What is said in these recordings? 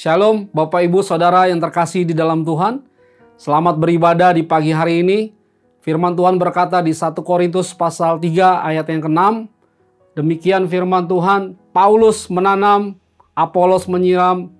Shalom Bapak Ibu Saudara yang terkasih di dalam Tuhan. Selamat beribadah di pagi hari ini. Firman Tuhan berkata di 1 Korintus pasal 3 ayat yang ke-6. Demikian firman Tuhan, Paulus menanam, Apolos menyiram,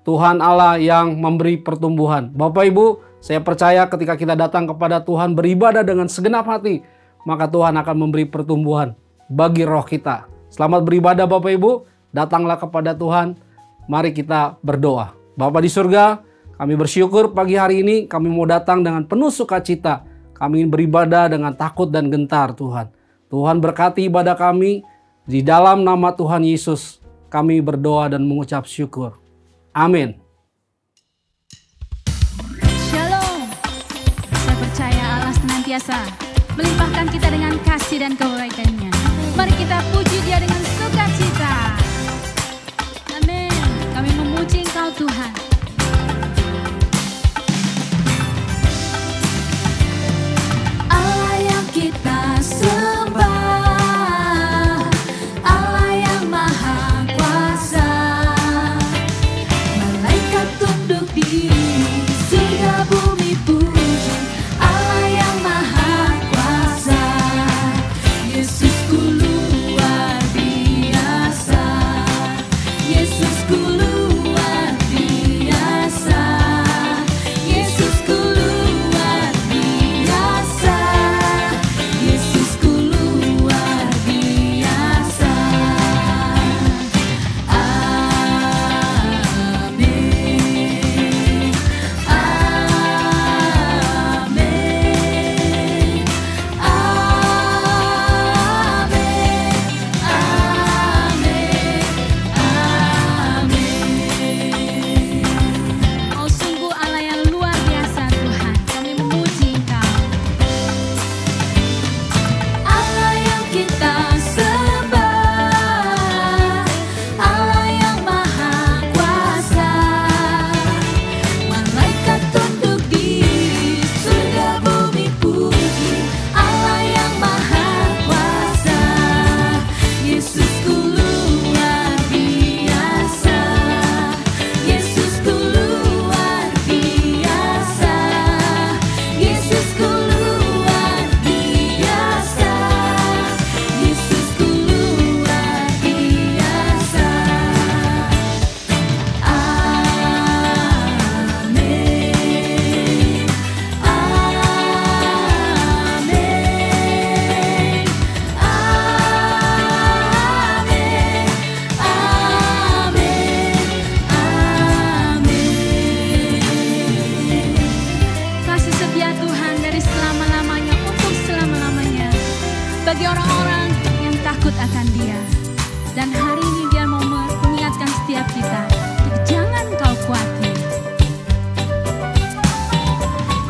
Tuhan Allah yang memberi pertumbuhan. Bapak Ibu, saya percaya ketika kita datang kepada Tuhan beribadah dengan segenap hati, maka Tuhan akan memberi pertumbuhan bagi roh kita. Selamat beribadah Bapak Ibu, datanglah kepada Tuhan, mari kita berdoa. Bapa di surga, kami bersyukur pagi hari ini kami mau datang dengan penuh sukacita. Kami ingin beribadah dengan takut dan gentar Tuhan. Tuhan berkati ibadah kami, di dalam nama Tuhan Yesus kami berdoa dan mengucap syukur. Amin. Shalom. Saya percaya Allah senantiasa melimpahkan kita dengan kasih dan kebaikan-Nya. Mari kita puji Dia dengan sukacita. Amin. Kami memuji Engkau Tuhan. Allah yang kita sembah, Allah yang maha kuasa, malaikat tunduk diri, surga bumi puji Allah yang maha kuasa. Yesusku luar biasa, Yesusku luar biasa, Yesusku luar biasa, Yesusku luar biasa. Amin, amin, amin. Oh sungguh Allah yang luar biasa Tuhan, kami memuji Engkau. Allah yang kita sembah, Allah yang maha kuasa, malaikat tunduk diri, surga bumi puji Allah yang maha kuasa. Yesusku luar biasa, Yesusku luar biasa, Yesusku luar biasa, Yesusku luar biasa. Amin, amin. Kasih setia Tuhan dari selama-lamanya untuk selama-lamanya bagi orang-orang yang takut akan Dia. Dan hari ini Dia mau mengingatkan setiap kita untuk jangan kau khawatir.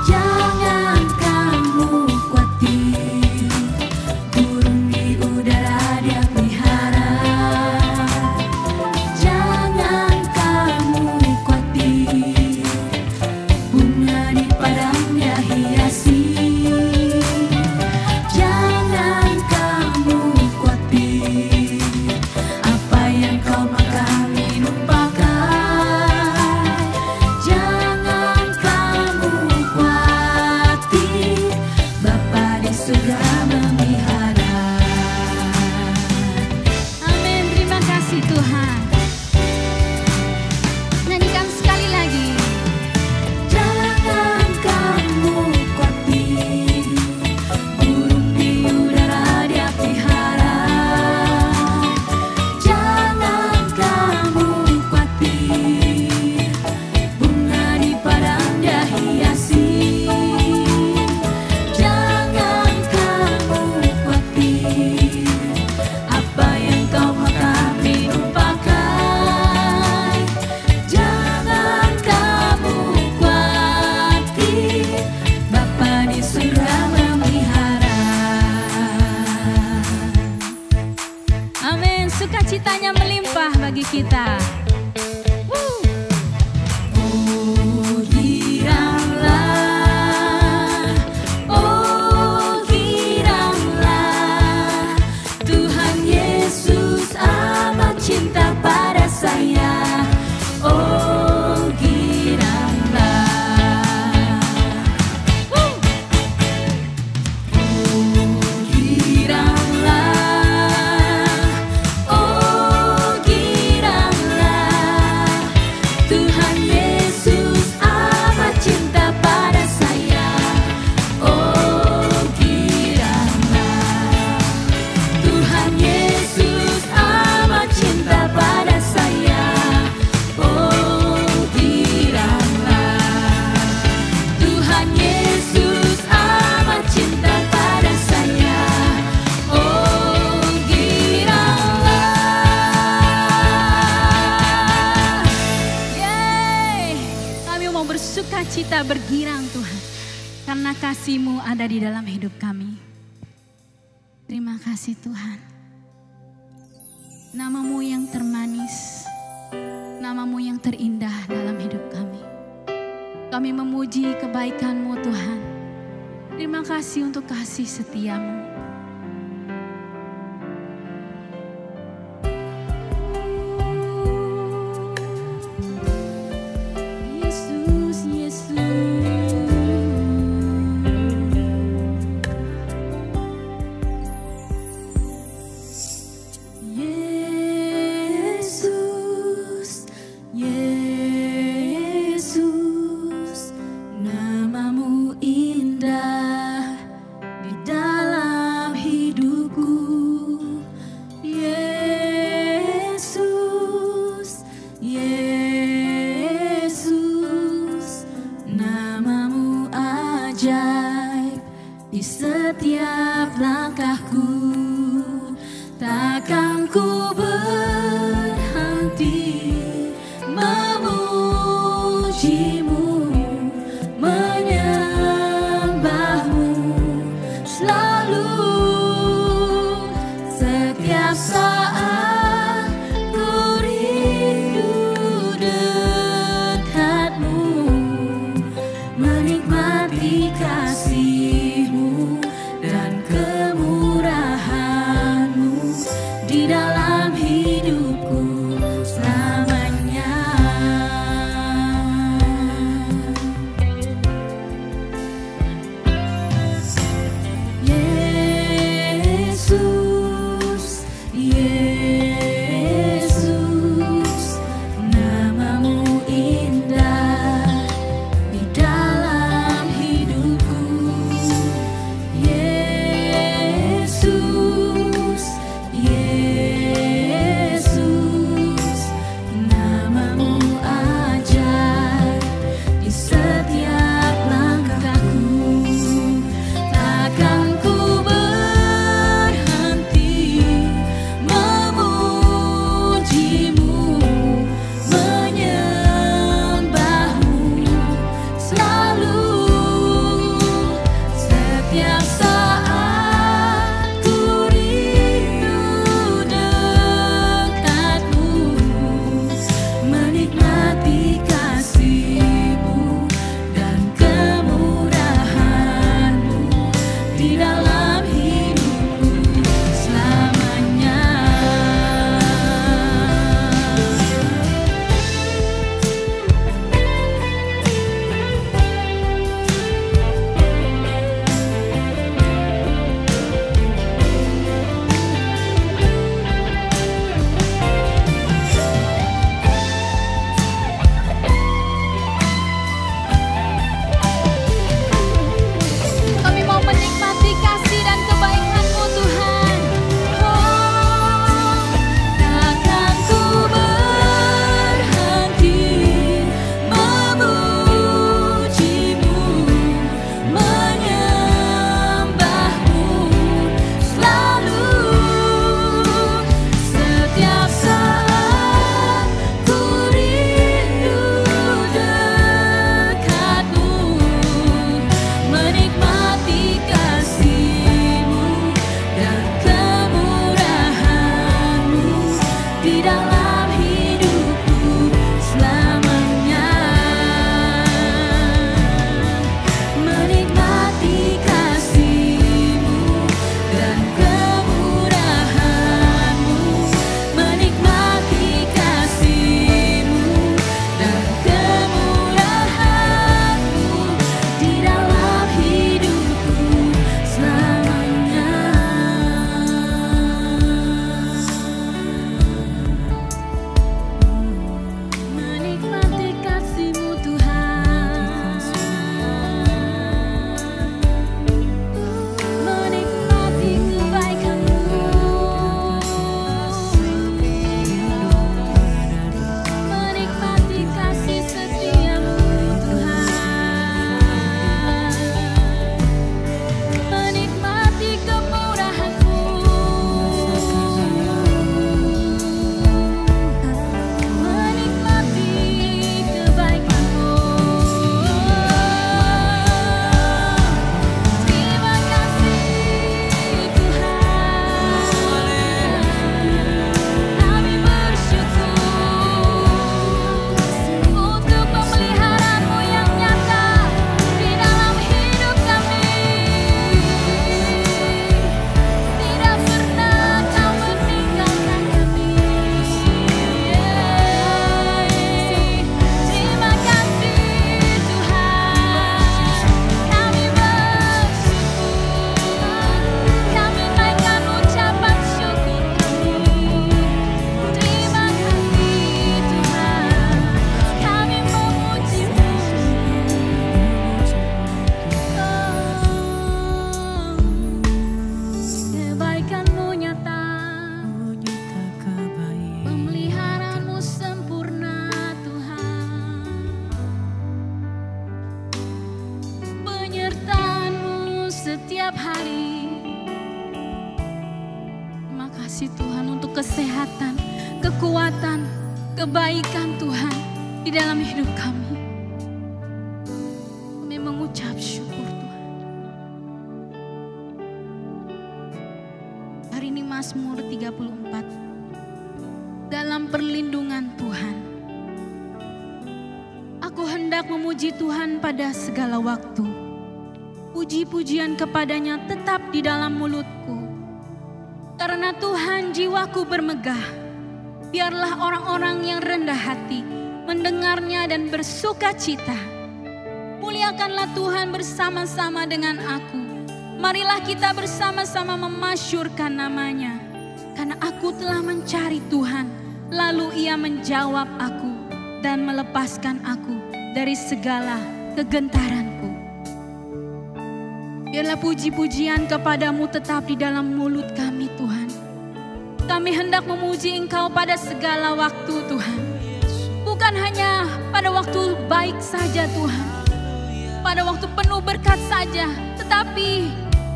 Jangan kamu khawatir, burung di udara Dia pelihara. Jangan kamu khawatir, bunga di padang Dia hiasi. Jangan kamu khawatir, apa yang kau makan minum pakai. Jangan kamu khawatir, Bapa di surga memelihara. Amin, terima kasih Tuhan. Nyanyikan sekali lagi. Jangan kamu khawatir, burung di udara Dia pelihara. Jangan kamu khawatir, bunga di padang Dia hiasi. Jangan kamu khawatir, apa yang kau makan minum pakai. Jangan kamu khawatir, Bapa di surga memelihara. Amin, sukacitanya melimpah bagi kita. Oh giranglah, oh giranglah, Tuhan Yesus amat cinta pada saya. Oh bergirang Tuhan, karena kasih-Mu ada di dalam hidup kami. Terima kasih Tuhan. Nama-Mu yang termanis, nama-Mu yang terindah dalam hidup kami. Kami memuji kebaikan-Mu Tuhan. Terima kasih untuk kasih setia-Mu. setiap hari. Terima kasih Tuhan untuk kesehatan, kekuatan, kebaikan Tuhan di dalam hidup kami. Kami mengucap syukur Tuhan. Hari ini Mazmur 34. Dalam perlindungan Tuhan, aku hendak memuji Tuhan pada segala waktu. Puji-pujian kepadanya tetap di dalam mulutku. Karena Tuhan jiwaku bermegah. Biarlah orang-orang yang rendah hati mendengarnya dan bersuka cita. Muliakanlah Tuhan bersama-sama dengan aku. Marilah kita bersama-sama memasyurkan namanya. Karena aku telah mencari Tuhan, lalu Ia menjawab aku dan melepaskan aku dari segala kegentaranku. Biarlah puji-pujian kepadamu tetap di dalam mulut kami Tuhan. Kami hendak memuji Engkau pada segala waktu Tuhan. Bukan hanya pada waktu baik saja Tuhan, pada waktu penuh berkat saja, tetapi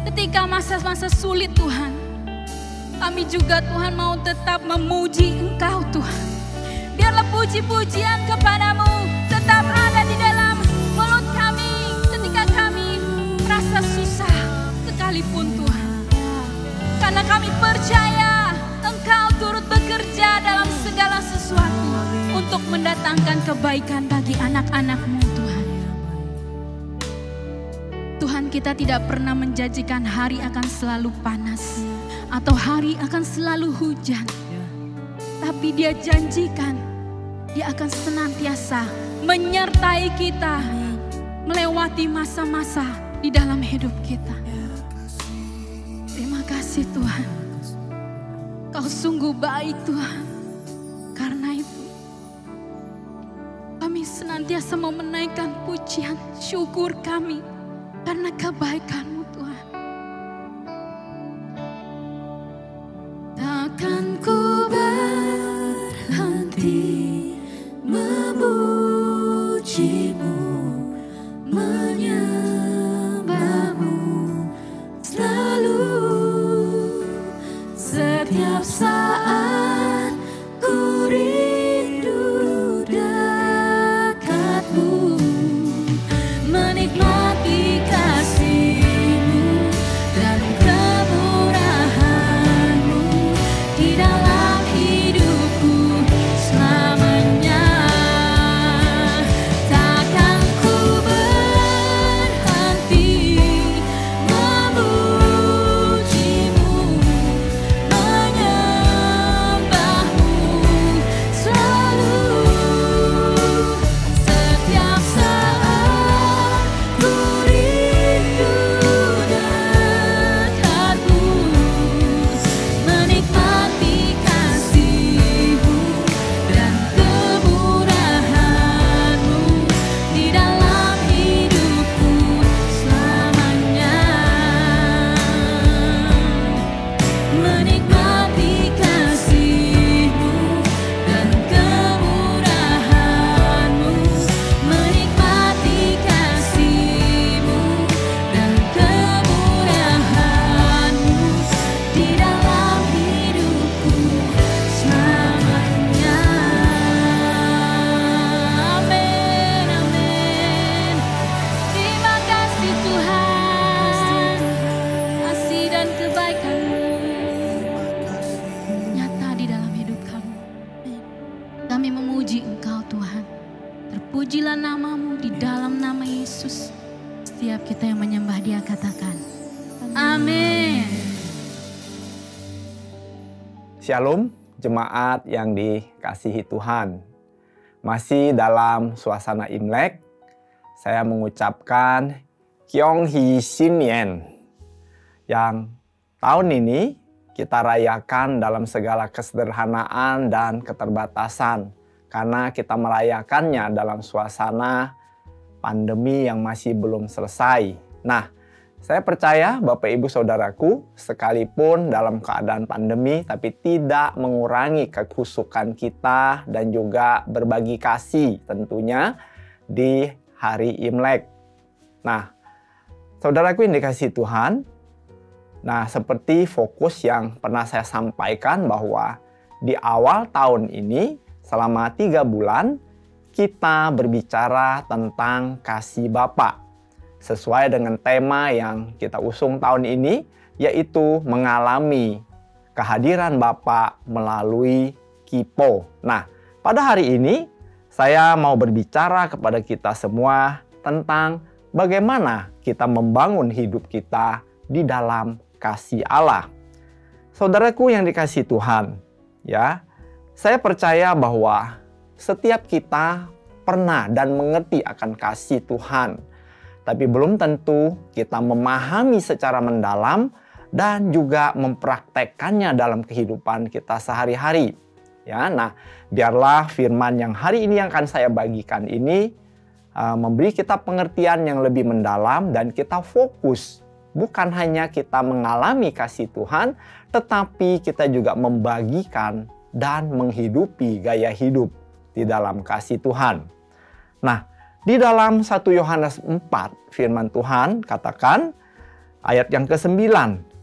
ketika masa-masa sulit Tuhan, kami juga Tuhan mau tetap memuji Engkau Tuhan. Biarlah puji-pujian kepadamu tetap ada di dalam mulut kami ketika kami merasa susah sekalipun Tuhan. Karena kami percaya Engkau turut bekerja dalam segala sesuatu untuk mendatangkan kebaikan bagi anak-anak-Mu Tuhan. Tuhan, kita tidak pernah menjanjikan hari akan selalu panas atau hari akan selalu hujan. Tapi Dia janjikan Dia akan senantiasa menyertai kita melewati masa-masa di dalam hidup kita. Terima kasih Tuhan. Kau sungguh baik Tuhan. Karena itu kami senantiasa mau menaikkan pujian syukur kami karena kebaikan-Mu Tuhan. Takkan ku berhenti memuji-Mu, menyembah-Mu selalu. Setiap saat ku rindu dekat-Mu, menikmati kasih-Mu dan kemurahan-Mu di dalam hidupku selamanya. Takkan ku berhenti memuji-Mu, menyembah-Mu selalu. Setiap saat ku rindu dekat-Mu, menikmati kasih-Mu dan kemurahan-Mu di dalam hidupku selamanya. Menikmati kasih-Mu dan kemurahan-Mu, menikmati kasih-Mu dan kemurahan-Mu di dalam hidupku selamanya. Amin, amin. Terima kasih Tuhan. Kasih dan kebaikan-Mu nyata di dalam hidup kami. Kami memuji Engkau Tuhan. Terpujilah nama-Mu di dalam nama Yesus. Setiap kita yang menyembah Dia katakan, amin. Shalom, jemaat yang dikasihi Tuhan. Masih dalam suasana Imlek, saya mengucapkan Kyong Hee Sin Yen, yang tahun ini kita rayakan dalam segala kesederhanaan dan keterbatasan, karena kita merayakannya dalam suasana pandemi yang masih belum selesai. Nah, saya percaya Bapak Ibu Saudaraku, sekalipun dalam keadaan pandemi, tapi tidak mengurangi kekhusukan kita dan juga berbagi kasih tentunya di hari Imlek. Nah, Saudaraku yang dikasihi Tuhan, Nah, seperti fokus yang pernah saya sampaikan bahwa di awal tahun ini selama 3 bulan kita berbicara tentang kasih Bapa. Sesuai dengan tema yang kita usung tahun ini, yaitu mengalami kehadiran Bapa melalui Kipo. Nah, pada hari ini saya mau berbicara kepada kita semua tentang bagaimana kita membangun hidup kita di dalam kasih Allah. Saudaraku yang dikasihi Tuhan, ya, saya percaya bahwa setiap kita pernah dan mengerti akan kasih Tuhan. Tapi belum tentu kita memahami secara mendalam dan juga mempraktekkannya dalam kehidupan kita sehari-hari. Ya, nah, biarlah firman yang hari ini yang akan saya bagikan ini memberi kita pengertian yang lebih mendalam dan kita fokus. Bukan hanya kita mengalami kasih Tuhan, tetapi kita juga membagikan dan menghidupi gaya hidup di dalam kasih Tuhan. Nah, di dalam 1 Yohanes 4 firman Tuhan katakan ayat yang ke-9,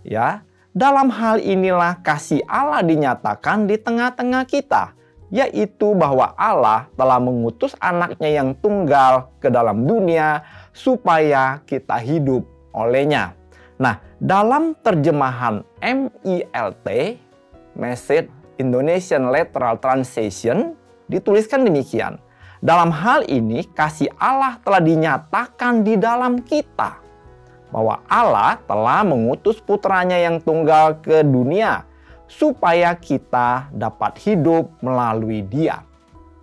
ya. Dalam hal inilah kasih Allah dinyatakan di tengah-tengah kita, yaitu bahwa Allah telah mengutus anaknya yang tunggal ke dalam dunia supaya kita hidup olehnya. Nah, dalam terjemahan MILT, Message Indonesian Literal Translation, dituliskan demikian. Dalam hal ini, kasih Allah telah dinyatakan di dalam kita. Bahwa Allah telah mengutus putranya yang tunggal ke dunia supaya kita dapat hidup melalui Dia.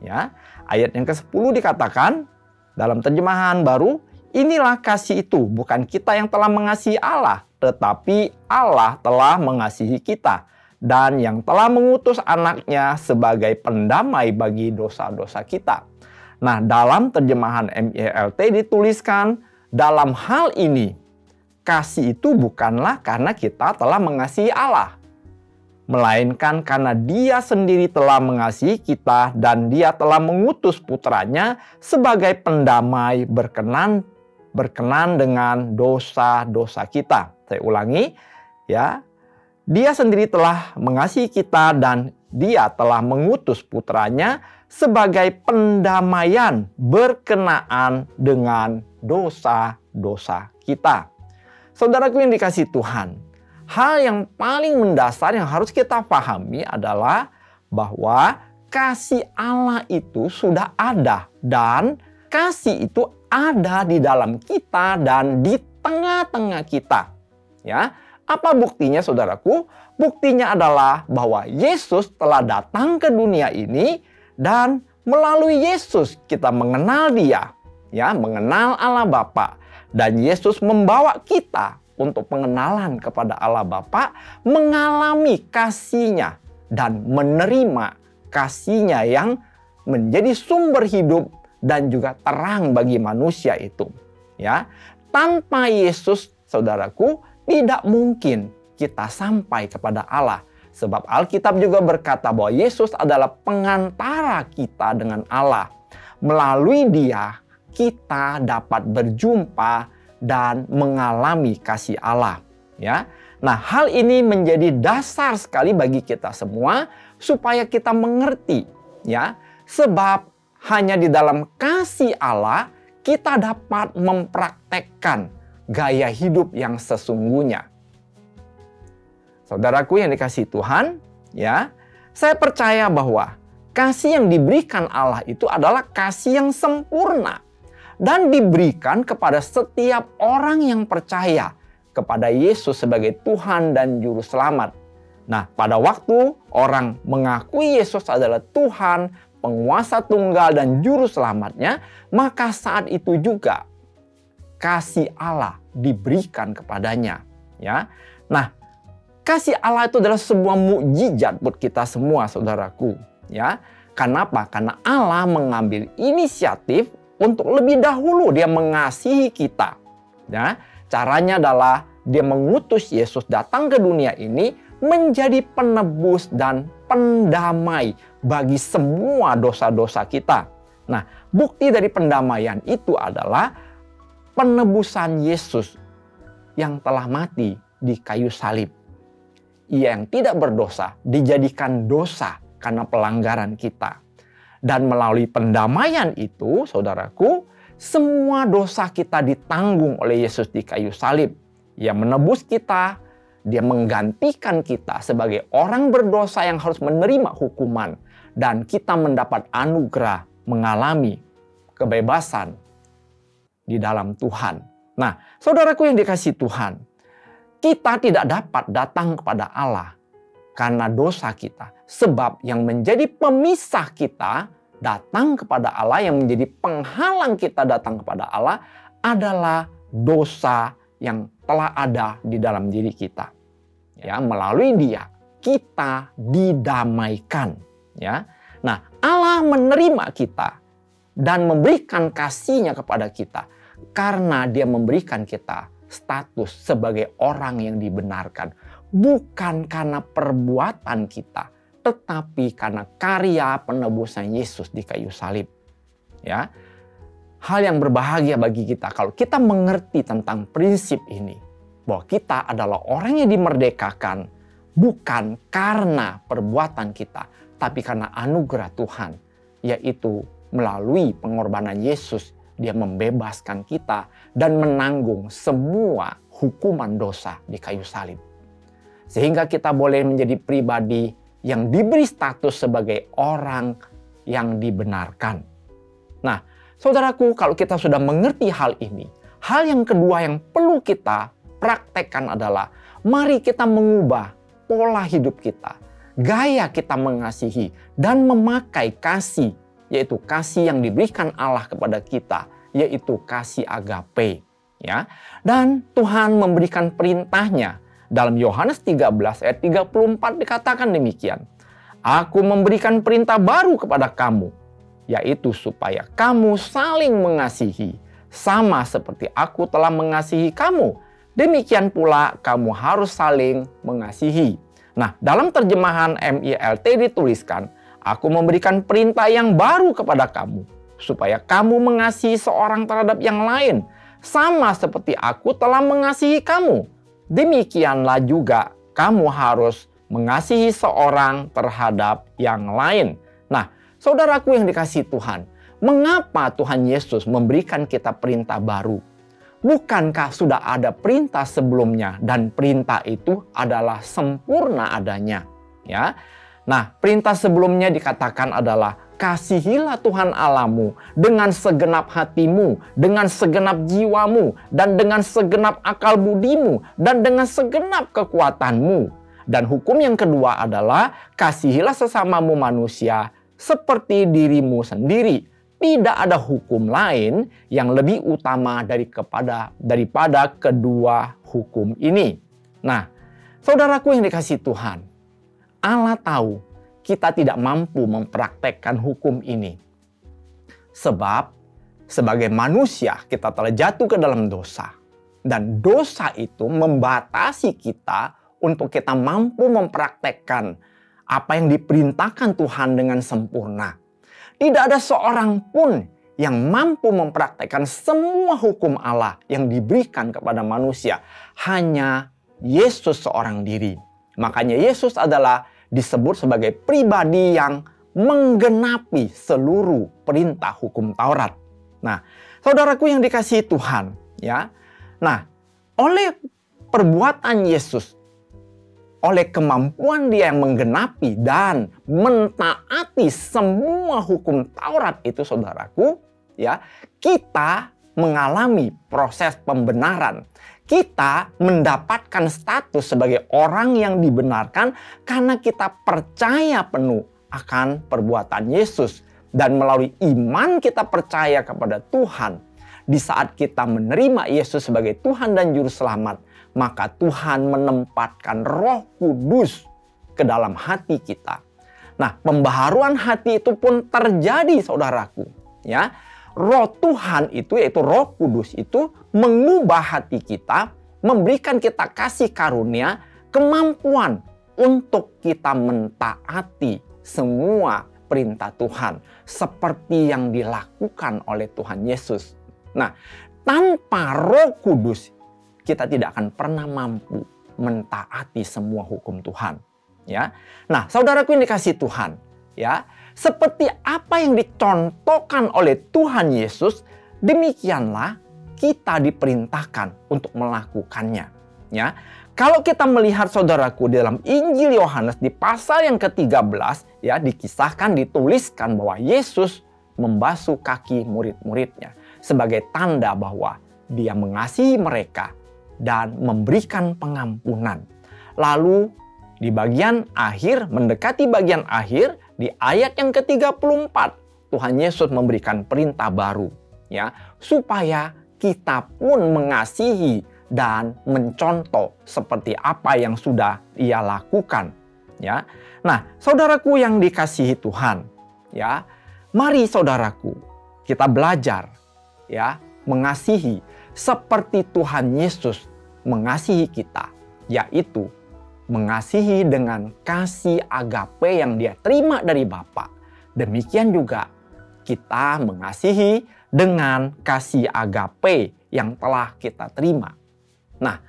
Ya, ayat yang ke-10 dikatakan dalam terjemahan baru, inilah kasih itu, bukan kita yang telah mengasihi Allah, tetapi Allah telah mengasihi kita dan yang telah mengutus anaknya sebagai pendamai bagi dosa-dosa kita. Nah, dalam terjemahan MILT dituliskan, dalam hal ini, kasih itu bukanlah karena kita telah mengasihi Allah, melainkan karena Dia sendiri telah mengasihi kita dan Dia telah mengutus putranya sebagai pendamai berkenan dengan dosa-dosa kita. Saya ulangi, ya. Dia sendiri telah mengasihi kita dan Dia telah mengutus putranya sebagai pendamaian berkenaan dengan dosa-dosa kita. Saudaraku yang dikasihi Tuhan, hal yang paling mendasar yang harus kita pahami adalah bahwa kasih Allah itu sudah ada dan kasih itu ada di dalam kita dan di tengah-tengah kita. Ya, apa buktinya saudaraku? Buktinya adalah bahwa Yesus telah datang ke dunia ini dan melalui Yesus kita mengenal Dia, ya, mengenal Allah Bapa. Dan Yesus membawa kita untuk pengenalan kepada Allah Bapa, mengalami kasih-Nya dan menerima kasih-Nya yang menjadi sumber hidup dan juga terang bagi manusia itu. Ya, tanpa Yesus, saudaraku, tidak mungkin kita sampai kepada Allah. Sebab Alkitab juga berkata bahwa Yesus adalah pengantara kita dengan Allah. Melalui Dia, kita dapat berjumpa dan mengalami kasih Allah. Ya, nah, hal ini menjadi dasar sekali bagi kita semua supaya kita mengerti. Ya, sebab hanya di dalam kasih Allah kita dapat mempraktekkan gaya hidup yang sesungguhnya. Saudaraku yang dikasihi Tuhan, ya, saya percaya bahwa kasih yang diberikan Allah itu adalah kasih yang sempurna dan diberikan kepada setiap orang yang percaya kepada Yesus sebagai Tuhan dan Juru Selamat. Nah, pada waktu orang mengakui Yesus adalah Tuhan, penguasa tunggal dan Juru Selamatnya, maka saat itu juga kasih Allah diberikan kepadanya. Ya, nah, kasih Allah itu adalah sebuah mukjizat buat kita semua, saudaraku. Ya, kenapa? Karena Allah mengambil inisiatif untuk lebih dahulu Dia mengasihi kita. Ya, caranya adalah Dia mengutus Yesus datang ke dunia ini menjadi penebus dan pendamai bagi semua dosa-dosa kita. Nah, bukti dari pendamaian itu adalah penebusan Yesus yang telah mati di kayu salib. Ia yang tidak berdosa dijadikan dosa karena pelanggaran kita. Dan melalui pendamaian itu, saudaraku, semua dosa kita ditanggung oleh Yesus di kayu salib. Ia menebus kita, dia menggantikan kita sebagai orang berdosa yang harus menerima hukuman. Dan kita mendapat anugerah mengalami kebebasan di dalam Tuhan. Nah, saudaraku yang dikasihi Tuhan, kita tidak dapat datang kepada Allah karena dosa kita. Sebab yang menjadi pemisah kita datang kepada Allah, yang menjadi penghalang kita datang kepada Allah adalah dosa yang telah ada di dalam diri kita. Ya, melalui Dia kita didamaikan, ya. Nah, Allah menerima kita dan memberikan kasih-Nya kepada kita karena Dia memberikan kita status sebagai orang yang dibenarkan, bukan karena perbuatan kita, tetapi karena karya penebusan Yesus di kayu salib. Ya, hal yang berbahagia bagi kita kalau kita mengerti tentang prinsip ini, bahwa kita adalah orang yang dimerdekakan bukan karena perbuatan kita, tapi karena anugerah Tuhan, yaitu melalui pengorbanan Yesus. Dia membebaskan kita dan menanggung semua hukuman dosa di kayu salib. Sehingga kita boleh menjadi pribadi yang diberi status sebagai orang yang dibenarkan. Nah, saudaraku, kalau kita sudah mengerti hal ini, hal yang kedua yang perlu kita praktekkan adalah mari kita mengubah pola hidup kita, gaya kita mengasihi dan memakai kasih, yaitu kasih yang diberikan Allah kepada kita, yaitu kasih agape, ya. Dan Tuhan memberikan perintahnya dalam Yohanes 13 ayat 34 dikatakan demikian. Aku memberikan perintah baru kepada kamu, yaitu supaya kamu saling mengasihi, sama seperti aku telah mengasihi kamu. Demikian pula kamu harus saling mengasihi. Nah, dalam terjemahan MILT dituliskan, aku memberikan perintah yang baru kepada kamu, supaya kamu mengasihi seorang terhadap yang lain, sama seperti aku telah mengasihi kamu. Demikianlah juga kamu harus mengasihi seorang terhadap yang lain. Nah, saudaraku yang dikasihi Tuhan, mengapa Tuhan Yesus memberikan kita perintah baru? Bukankah sudah ada perintah sebelumnya dan perintah itu adalah sempurna adanya, ya? Nah, perintah sebelumnya dikatakan adalah kasihilah Tuhan Allahmu dengan segenap hatimu, dengan segenap jiwamu, dan dengan segenap akal budimu, dan dengan segenap kekuatanmu. Dan hukum yang kedua adalah kasihilah sesamamu manusia seperti dirimu sendiri. Tidak ada hukum lain yang lebih utama daripada kedua hukum ini. Nah, saudaraku yang dikasihi Tuhan, Allah tahu kita tidak mampu mempraktekkan hukum ini. Sebab sebagai manusia kita telah jatuh ke dalam dosa. Dan dosa itu membatasi kita untuk kita mampu mempraktekkan apa yang diperintahkan Tuhan dengan sempurna. Tidak ada seorang pun yang mampu mempraktekkan semua hukum Allah yang diberikan kepada manusia. Hanya Yesus seorang diri. Makanya Yesus adalah disebut sebagai pribadi yang menggenapi seluruh perintah hukum Taurat. Nah, saudaraku yang dikasihi Tuhan, ya. Nah, oleh perbuatan Yesus, oleh kemampuan Dia yang menggenapi dan mentaati semua hukum Taurat itu, saudaraku, ya, kita mengalami proses pembenaran. Kita mendapatkan status sebagai orang yang dibenarkan karena kita percaya penuh akan perbuatan Yesus. Dan melalui iman kita percaya kepada Tuhan. Di saat kita menerima Yesus sebagai Tuhan dan Juru Selamat, maka Tuhan menempatkan Roh Kudus ke dalam hati kita. Nah, pembaharuan hati itu pun terjadi, saudaraku. Ya, Roh Tuhan itu, yaitu Roh Kudus itu mengubah hati kita, memberikan kita kasih karunia, kemampuan untuk kita mentaati semua perintah Tuhan seperti yang dilakukan oleh Tuhan Yesus. Nah, tanpa Roh Kudus kita tidak akan pernah mampu mentaati semua hukum Tuhan. Ya. Nah, saudaraku yang dikasihi Tuhan, ya, seperti apa yang dicontohkan oleh Tuhan Yesus, demikianlah kita diperintahkan untuk melakukannya. Ya. Kalau kita melihat saudaraku di dalam Injil Yohanes di pasal yang ke-13, ya, dikisahkan, dituliskan bahwa Yesus membasuh kaki murid-muridnya sebagai tanda bahwa Dia mengasihi mereka dan memberikan pengampunan. Lalu di bagian akhir, mendekati bagian akhir, di ayat yang ke-34, Tuhan Yesus memberikan perintah baru, ya, supaya kita pun mengasihi dan mencontoh seperti apa yang sudah Ia lakukan, ya. Nah, saudaraku yang dikasihi Tuhan, ya, mari saudaraku kita belajar, ya, mengasihi seperti Tuhan Yesus mengasihi kita, yaitu mengasihi dengan kasih agape yang Dia terima dari Bapa. Demikian juga kita mengasihi dengan kasih agape yang telah kita terima. Nah,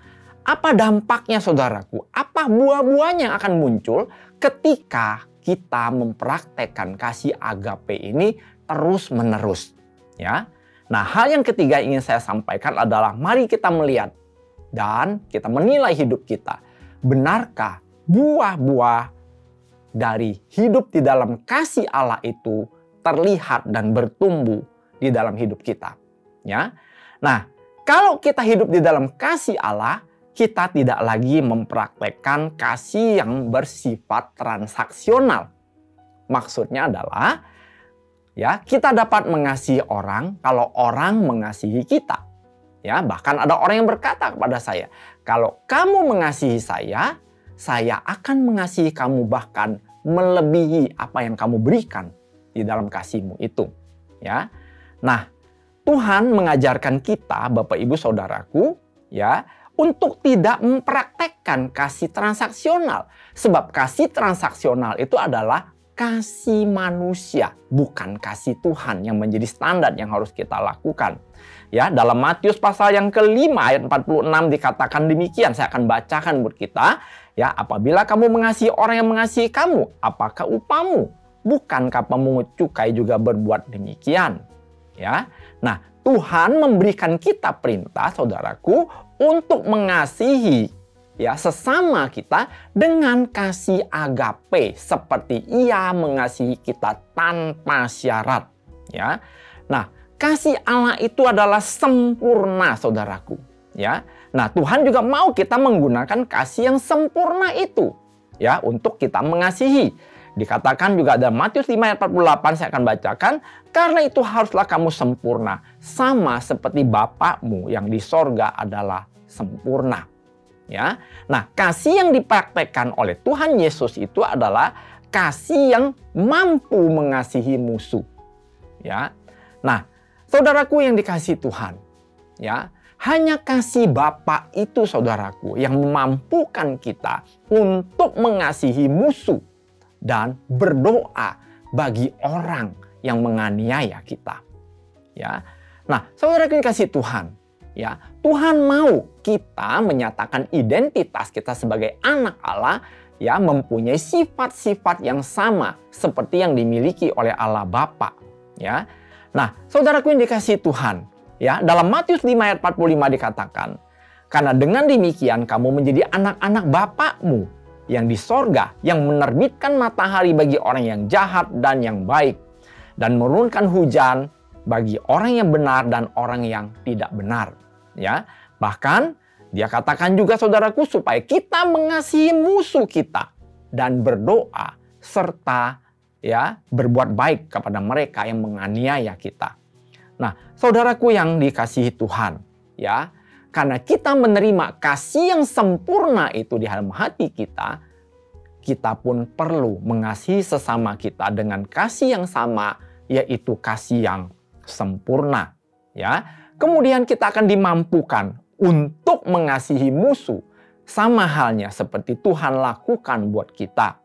apa dampaknya saudaraku? Apa buah-buahnya akan muncul ketika kita mempraktekkan kasih agape ini terus-menerus, ya? Nah, hal yang ketiga ingin saya sampaikan adalah mari kita melihat dan kita menilai hidup kita. Benarkah buah-buah dari hidup di dalam kasih Allah itu terlihat dan bertumbuh di dalam hidup kita, ya? Nah, kalau kita hidup di dalam kasih Allah, kita tidak lagi mempraktekkan kasih yang bersifat transaksional. Maksudnya adalah, ya, kita dapat mengasihi orang kalau orang mengasihi kita. Ya, bahkan ada orang yang berkata kepada saya, kalau kamu mengasihi saya akan mengasihi kamu bahkan melebihi apa yang kamu berikan di dalam kasihmu itu. Ya, nah, Tuhan mengajarkan kita, Bapak Ibu Saudaraku, ya, untuk tidak mempraktekkan kasih transaksional. Sebab kasih transaksional itu adalah kasih manusia, bukan kasih Tuhan yang menjadi standar yang harus kita lakukan. Ya, dalam Matius pasal yang ke-5 ayat 46 dikatakan demikian. Saya akan bacakan buat kita. Ya, apabila kamu mengasihi orang yang mengasihi kamu, apakah upamu? Bukankah pemungut cukai juga berbuat demikian? Ya. Nah, Tuhan memberikan kita perintah, saudaraku, untuk mengasihi, ya, sesama kita dengan kasih agape seperti Ia mengasihi kita tanpa syarat, ya. Nah, kasih Allah itu adalah sempurna, saudaraku, ya. Nah, Tuhan juga mau kita menggunakan kasih yang sempurna itu, ya, untuk kita mengasihi. Dikatakan juga dalam Matius 5 ayat 48, saya akan bacakan, karena itu haruslah kamu sempurna, sama seperti Bapakmu yang di sorga adalah sempurna. Ya, nah, kasih yang dipraktekkan oleh Tuhan Yesus itu adalah kasih yang mampu mengasihi musuh. Ya, nah, saudaraku yang dikasihi Tuhan, ya, hanya kasih Bapa itu, saudaraku, yang memampukan kita untuk mengasihi musuh dan berdoa bagi orang yang menganiaya kita. Ya, nah, saudaraku yang dikasihi Tuhan, ya, Tuhan mau kita menyatakan identitas kita sebagai anak Allah, ya, mempunyai sifat-sifat yang sama seperti yang dimiliki oleh Allah Bapa. Ya, nah, saudaraku yang dikasihi Tuhan, ya, dalam Matius 5 ayat 45 dikatakan, karena dengan demikian kamu menjadi anak-anak Bapakmu yang di sorga, yang menerbitkan matahari bagi orang yang jahat dan yang baik, dan menurunkan hujan bagi orang yang benar dan orang yang tidak benar. Ya, bahkan dia katakan juga, saudaraku, supaya kita mengasihi musuh kita dan berdoa serta, ya, berbuat baik kepada mereka yang menganiaya kita. Nah, saudaraku yang dikasihi Tuhan, ya, karena kita menerima kasih yang sempurna itu di dalam hati kita, kita pun perlu mengasihi sesama kita dengan kasih yang sama, yaitu kasih yang sempurna. Ya, kemudian kita akan dimampukan untuk mengasihi musuh, sama halnya seperti Tuhan lakukan buat kita.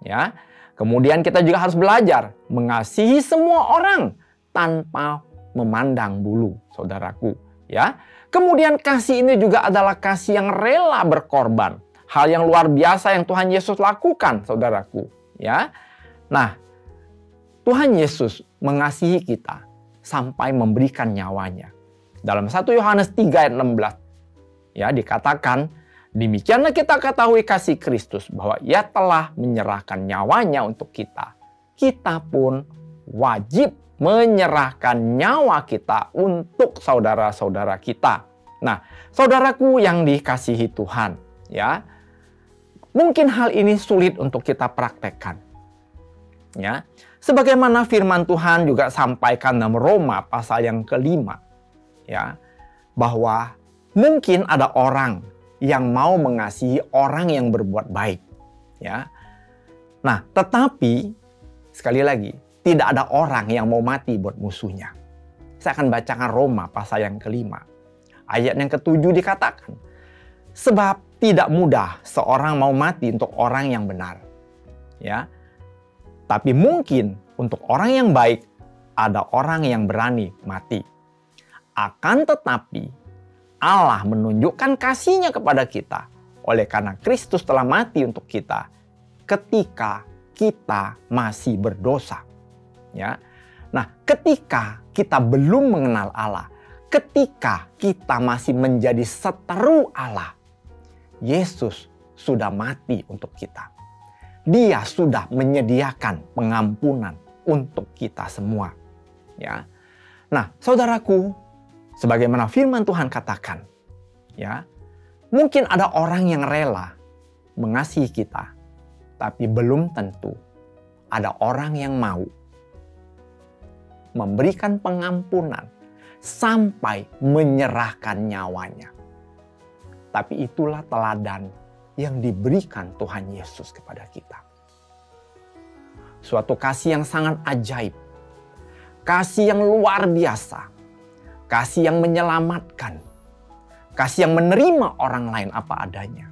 Ya, kemudian kita juga harus belajar mengasihi semua orang tanpa memandang bulu, saudaraku. Ya, kemudian kasih ini juga adalah kasih yang rela berkorban. hal yang luar biasa yang Tuhan Yesus lakukan, saudaraku. Ya, nah, Tuhan Yesus mengasihi kita sampai memberikan nyawanya. Dalam 1 Yohanes 3 ayat 16, ya, dikatakan, demikianlah kita ketahui kasih Kristus, bahwa Ia telah menyerahkan nyawanya untuk kita. Kita pun wajib menyerahkan nyawa kita untuk saudara-saudara kita. Nah, saudaraku yang dikasihi Tuhan, ya, mungkin hal ini sulit untuk kita praktekkan. Ya, sebagaimana firman Tuhan juga sampaikan dalam Roma pasal yang ke-5, ya, bahwa mungkin ada orang yang mau mengasihi orang yang berbuat baik, ya. Nah, tetapi sekali lagi, tidak ada orang yang mau mati buat musuhnya. Saya akan bacakan Roma pasal yang ke-5. Ayat yang ke-7 dikatakan, sebab tidak mudah seorang mau mati untuk orang yang benar. Ya. Tapi mungkin untuk orang yang baik ada orang yang berani mati. Akan tetapi Allah menunjukkan kasih-Nya kepada kita oleh karena Kristus telah mati untuk kita ketika kita masih berdosa. Ya. Nah, ketika kita belum mengenal Allah, ketika kita masih menjadi seteru Allah, Yesus sudah mati untuk kita. Dia sudah menyediakan pengampunan untuk kita semua. Ya. Nah, saudaraku, sebagaimana firman Tuhan katakan, ya, mungkin ada orang yang rela mengasihi kita, tapi belum tentu ada orang yang mau memberikan pengampunan sampai menyerahkan nyawanya. Tapi itulah teladan yang diberikan Tuhan Yesus kepada kita. Suatu kasih yang sangat ajaib. Kasih yang luar biasa. Kasih yang menyelamatkan. Kasih yang menerima orang lain apa adanya.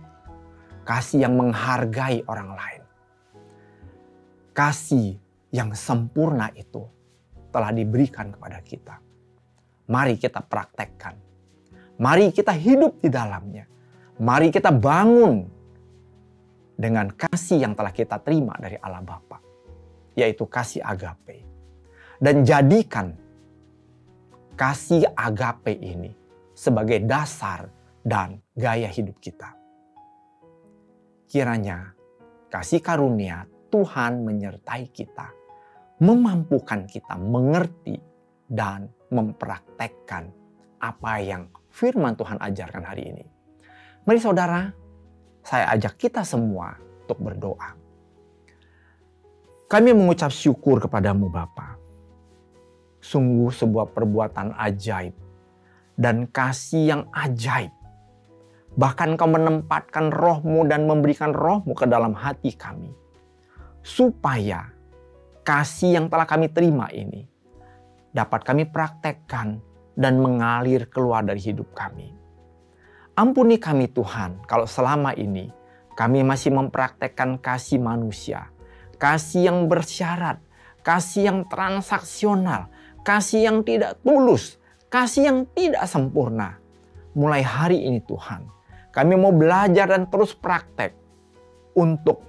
Kasih yang menghargai orang lain. Kasih yang sempurna itu telah diberikan kepada kita. Mari kita praktekkan. Mari kita hidup di dalamnya. Mari kita bangun dengan kasih yang telah kita terima dari Allah Bapa, yaitu kasih agape. Dan jadikan kasih agape ini sebagai dasar dan gaya hidup kita. Kiranya kasih karunia Tuhan menyertai kita, memampukan kita mengerti dan mempraktekkan apa yang firman Tuhan ajarkan hari ini. Mari saudara, saya ajak kita semua untuk berdoa. Kami mengucap syukur kepadamu Bapa. Sungguh sebuah perbuatan ajaib dan kasih yang ajaib. Bahkan Kau menempatkan Roh-Mu dan memberikan Roh-Mu ke dalam hati kami. Supaya kasih yang telah kami terima ini dapat kami praktekkan dan mengalir keluar dari hidup kami. Ampuni kami Tuhan kalau selama ini kami masih mempraktekkan kasih manusia. Kasih yang bersyarat, kasih yang transaksional, kasih yang tidak tulus, kasih yang tidak sempurna. Mulai hari ini Tuhan, kami mau belajar dan terus praktek untuk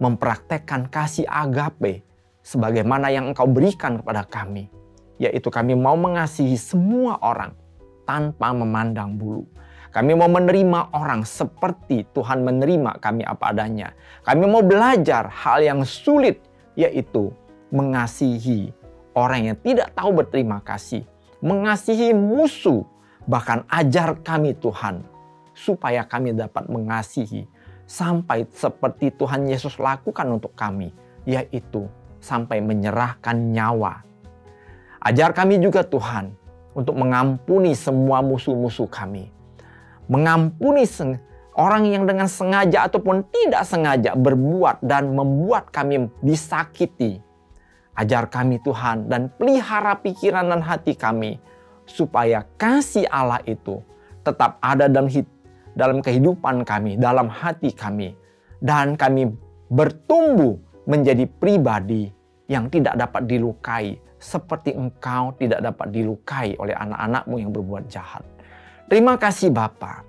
mempraktekkan kasih agape sebagaimana yang Engkau berikan kepada kami. Yaitu kami mau mengasihi semua orang tanpa memandang bulu. Kami mau menerima orang seperti Tuhan menerima kami apa adanya. Kami mau belajar hal yang sulit, yaitu mengasihi orang yang tidak tahu berterima kasih. Mengasihi musuh. Bahkan ajar kami Tuhan, supaya kami dapat mengasihi sampai seperti Tuhan Yesus lakukan untuk kami, yaitu sampai menyerahkan nyawa. Ajar kami juga Tuhan untuk mengampuni semua musuh-musuh kami. Mengampuni orang yang dengan sengaja ataupun tidak sengaja berbuat dan membuat kami disakiti. Ajar kami Tuhan dan pelihara pikiran dan hati kami supaya kasih Allah itu tetap ada dalam kehidupan kami, dalam hati kami. Dan kami bertumbuh menjadi pribadi yang tidak dapat dilukai seperti Engkau tidak dapat dilukai oleh anak-anak-Mu yang berbuat jahat. Terima kasih Bapa.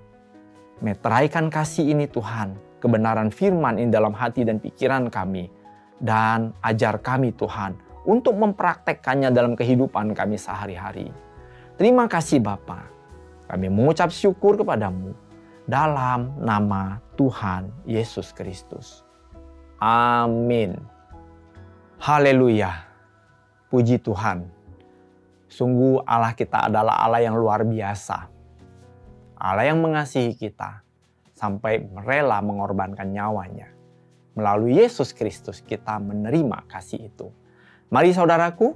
Meteraikan kasih ini Tuhan, kebenaran firman ini dalam hati dan pikiran kami. Dan ajar kami Tuhan untuk mempraktekkannya dalam kehidupan kami sehari-hari. Terima kasih Bapa. Kami mengucap syukur kepadamu dalam nama Tuhan Yesus Kristus. Amin. Haleluya. Puji Tuhan. Sungguh Allah kita adalah Allah yang luar biasa. Allah yang mengasihi kita sampai rela mengorbankan nyawanya. Melalui Yesus Kristus kita menerima kasih itu. Mari saudaraku,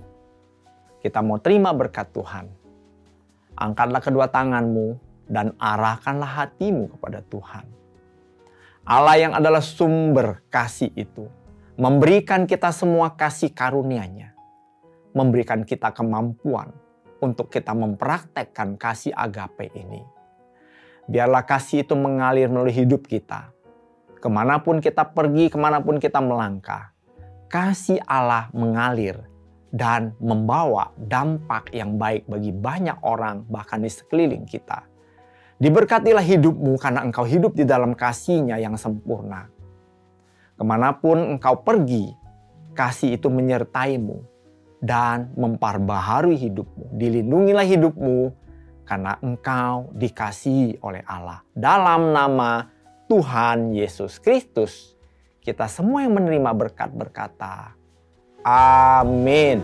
kita mau terima berkat Tuhan. Angkatlah kedua tanganmu dan arahkanlah hatimu kepada Tuhan. Allah yang adalah sumber kasih itu memberikan kita semua kasih karunia-Nya. Memberikan kita kemampuan untuk kita mempraktekkan kasih agape ini. Biarlah kasih itu mengalir melalui hidup kita. Kemanapun kita pergi, kemanapun kita melangkah, kasih Allah mengalir dan membawa dampak yang baik bagi banyak orang, bahkan di sekeliling kita. Diberkatilah hidupmu karena engkau hidup di dalam kasih-Nya yang sempurna. Kemanapun engkau pergi, kasih itu menyertaimu dan memperbaharui hidupmu. Dilindungilah hidupmu karena engkau dikasihi oleh Allah. Dalam nama Tuhan Yesus Kristus, kita semua yang menerima berkat berkata, amin.